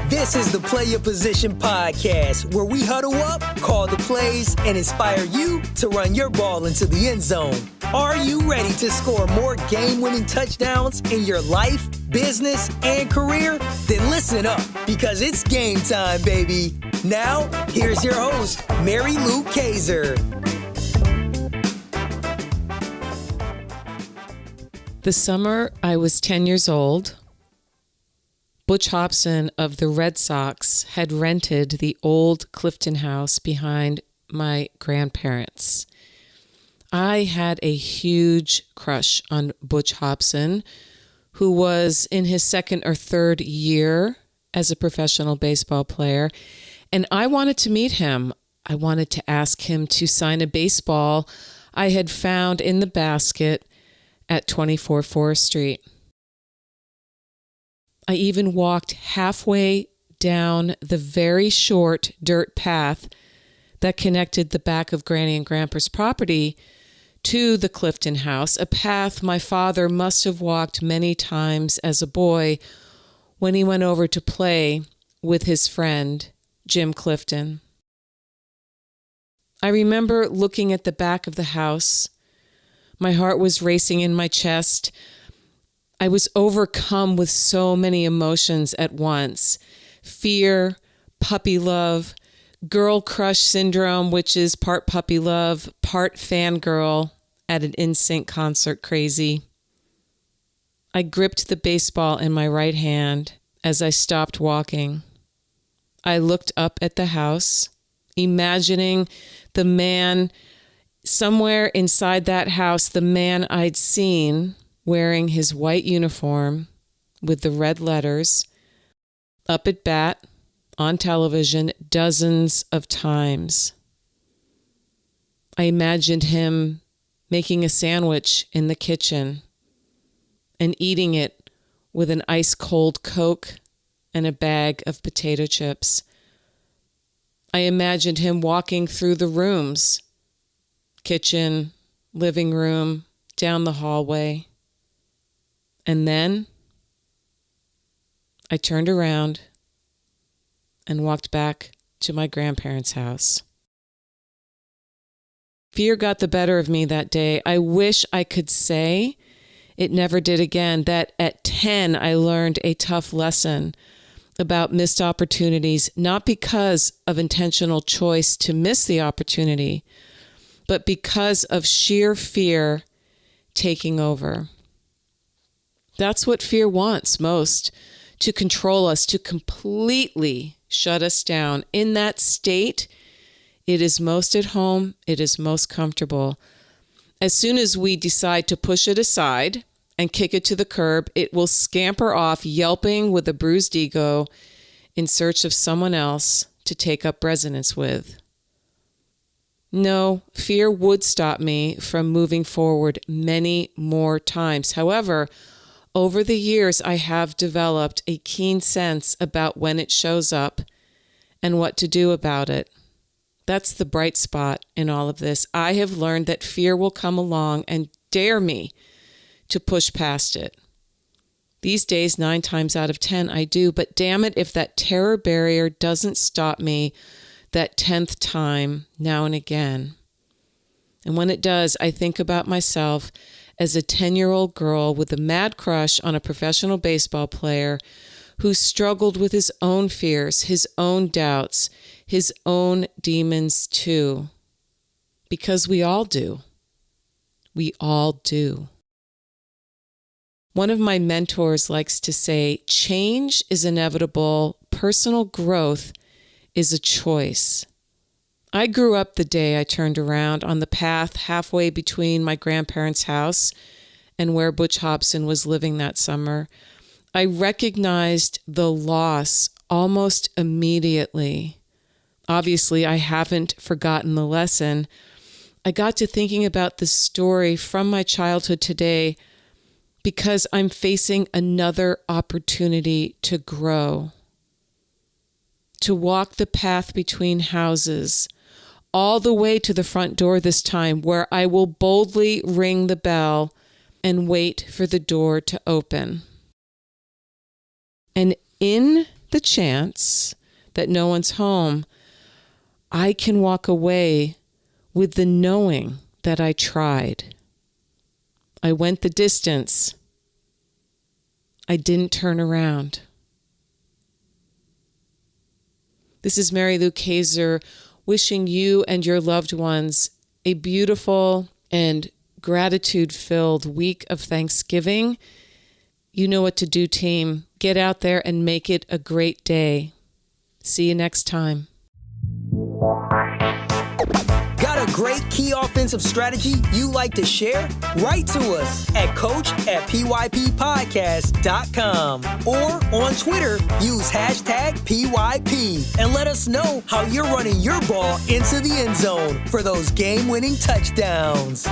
This is the Play Your Position podcast, where we huddle up, call the plays, and inspire you to run your ball into the end zone. Are you ready to score more game-winning touchdowns in your life, business, and career? Then listen up, because it's game time, baby. Now, here's your host, Mary Lou Kaiser. The summer I was 10 years old, Butch Hobson of the Red Sox had rented the old Clifton house behind my grandparents. I had a huge crush on Butch Hobson, who was in his second or third year as a professional baseball player, and I wanted to meet him. I wanted to ask him to sign a baseball I had found in the basket at 24 Forest Street. I even walked halfway down the very short dirt path that connected the back of Granny and Grandpa's property to the Clifton house, a path my father must have walked many times as a boy when he went over to play with his friend, Jim Clifton. I remember looking at the back of the house. My heart was racing in my chest. I was overcome with so many emotions at once. Fear, puppy love, girl crush syndrome, which is part puppy love, part fangirl at an NSYNC concert crazy. I gripped the baseball in my right hand as I stopped walking. I looked up at the house, imagining the man somewhere inside that house, the man I'd seen wearing his white uniform with the red letters, up at bat, on television, dozens of times. I imagined him making a sandwich in the kitchen and eating it with an ice-cold Coke and a bag of potato chips. I imagined him walking through the rooms, kitchen, living room, down the hallway. And then I turned around and walked back to my grandparents' house. Fear got the better of me that day. I wish I could say it never did again, that at 10 I learned a tough lesson about missed opportunities, not because of intentional choice to miss the opportunity, but because of sheer fear taking over. That's what fear wants most, to control us, to completely shut us down. In that state, it is most at home, it is most comfortable. As soon as we decide to push it aside and kick it to the curb, it will scamper off, yelping with a bruised ego in search of someone else to take up resonance with. No, fear would stop me from moving forward many more times. However, over the years, I have developed a keen sense about when it shows up and what to do about it. That's the bright spot in all of this. I have learned that fear will come along and dare me to push past it. These days, 9 times out of 10, I do, but damn it if that terror barrier doesn't stop me that 10th time now and again. And when it does, I think about myself as a 10-year-old girl with a mad crush on a professional baseball player who struggled with his own fears, his own doubts, his own demons too. Because we all do. We all do. One of my mentors likes to say, change is inevitable, personal growth is a choice. I grew up the day I turned around on the path halfway between my grandparents' house and where Butch Hobson was living that summer. I recognized the loss almost immediately. Obviously, I haven't forgotten the lesson. I got to thinking about this story from my childhood today because I'm facing another opportunity to grow, to walk the path between houses, all the way to the front door this time, where I will boldly ring the bell and wait for the door to open. And in the chance that no one's home, I can walk away with the knowing that I tried. I went the distance. I didn't turn around. This is Mary Lou Kayser wishing you and your loved ones a beautiful and gratitude-filled week of Thanksgiving. You know what to do, team. Get out there and make it a great day. See you next time. Got a great key offensive strategy you like to share? Write to us at coach@pyppodcast.com or on Twitter, use #PYP and let us know how you're running your ball into the end zone for those game-winning touchdowns.